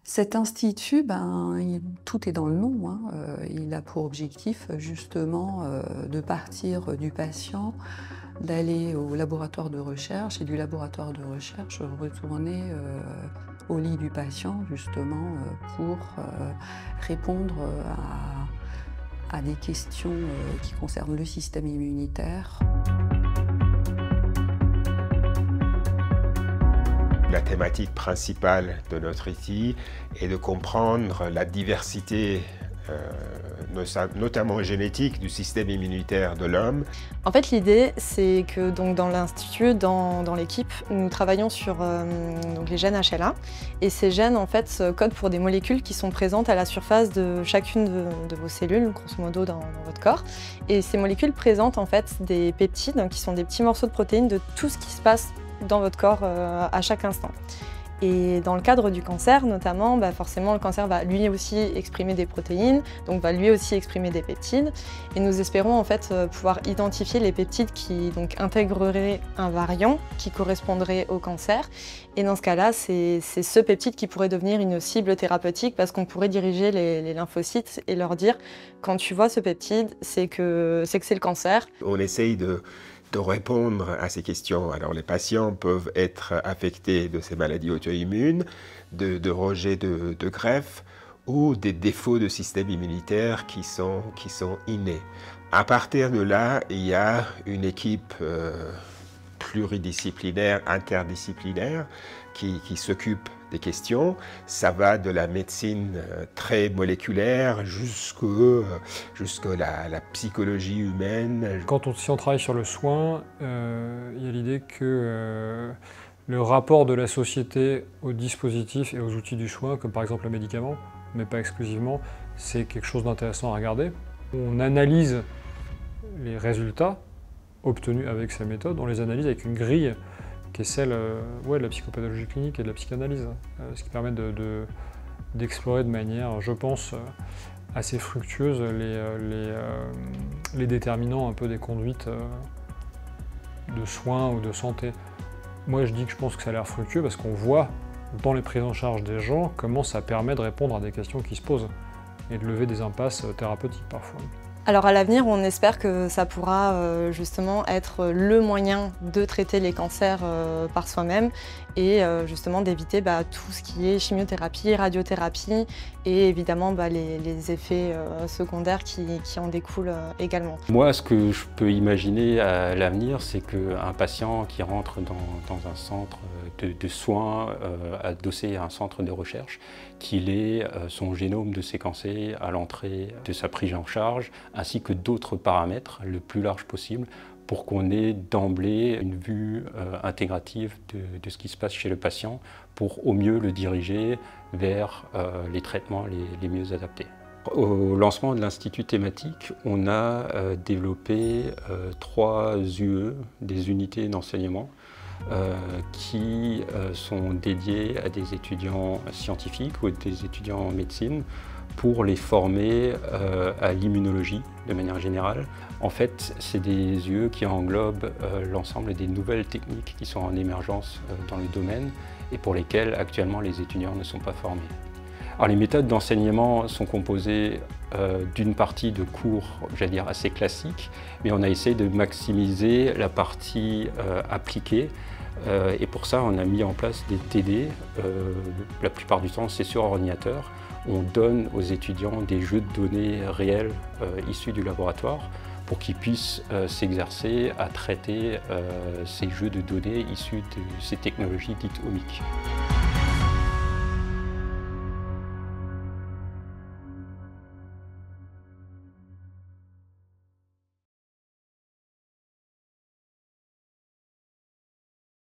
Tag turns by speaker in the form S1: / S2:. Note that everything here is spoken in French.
S1: Cet institut, tout est dans le nom, hein. Il a pour objectif justement de partir du patient, d'aller au laboratoire de recherche et du laboratoire de recherche retourner au lit du patient justement pour répondre à des questions qui concernent le système immunitaire.
S2: La thématique principale de notre outil est de comprendre la diversité, notamment génétique, du système immunitaire de l'homme.
S3: En fait, l'idée, c'est que dans l'Institut, dans l'équipe, nous travaillons sur les gènes HLA. Et ces gènes, en fait, codent pour des molécules qui sont présentes à la surface de chacune de vos cellules, grosso modo, dans votre corps. Et ces molécules présentent, en fait, des peptides, qui sont des petits morceaux de protéines de tout ce qui se passe dans votre corps à chaque instant. Et dans le cadre du cancer notamment, forcément le cancer va lui aussi exprimer des protéines, donc va lui aussi exprimer des peptides. Et nous espérons en fait pouvoir identifier les peptides qui donc intégreraient un variant qui correspondrait au cancer. Et dans ce cas-là, c'est ce peptide qui pourrait devenir une cible thérapeutique parce qu'on pourrait diriger les lymphocytes et leur dire quand tu vois ce peptide, c'est que c'est le cancer.
S2: On essaye de répondre à ces questions. Alors les patients peuvent être affectés de ces maladies auto-immunes, de rejet de greffe ou des défauts de système immunitaire qui sont innés. À partir de là, il y a une équipe pluridisciplinaire, interdisciplinaire, qui s'occupe des questions. Ça va de la médecine très moléculaire jusqu'à la psychologie humaine.
S4: Si on travaille sur le soin, il y a l'idée que le rapport de la société aux dispositifs et aux outils du soin, comme par exemple le médicament, mais pas exclusivement, c'est quelque chose d'intéressant à regarder. On analyse les résultats obtenus avec ces méthodes, on les analyse avec une grille qui est celle de la psychopathologie clinique et de la psychanalyse, ce qui permet d'explorer de manière, je pense, assez fructueuse les déterminants un peu des conduites de soins ou de santé. Moi je dis que je pense que ça a l'air fructueux parce qu'on voit dans les prises en charge des gens comment ça permet de répondre à des questions qui se posent et de lever des impasses thérapeutiques parfois.
S3: Alors à l'avenir, on espère que ça pourra justement être le moyen de traiter les cancers par soi-même et justement d'éviter tout ce qui est chimiothérapie, radiothérapie et évidemment les effets secondaires qui en découlent également.
S5: Moi, ce que je peux imaginer à l'avenir, c'est qu'un patient qui rentre dans un centre de soins adossé à un centre de recherche, qu'il ait son génome de séquencé à l'entrée de sa prise en charge, ainsi que d'autres paramètres le plus large possible pour qu'on ait d'emblée une vue intégrative de ce qui se passe chez le patient pour au mieux le diriger vers les traitements les mieux adaptés. Au lancement de l'Institut thématique, on a développé 3 UE, des unités d'enseignement, qui sont dédiées à des étudiants scientifiques ou des étudiants en médecine pour les former à l'immunologie de manière générale. En fait, c'est des UE qui englobent l'ensemble des nouvelles techniques qui sont en émergence dans le domaine et pour lesquelles actuellement les étudiants ne sont pas formés. Alors, les méthodes d'enseignement sont composées d'une partie de cours, j'allais dire, assez classiques, mais on a essayé de maximiser la partie appliquée. Et pour ça, on a mis en place des TD. La plupart du temps, c'est sur ordinateur. On donne aux étudiants des jeux de données réels issus du laboratoire pour qu'ils puissent s'exercer à traiter ces jeux de données issus de ces technologies dites omiques.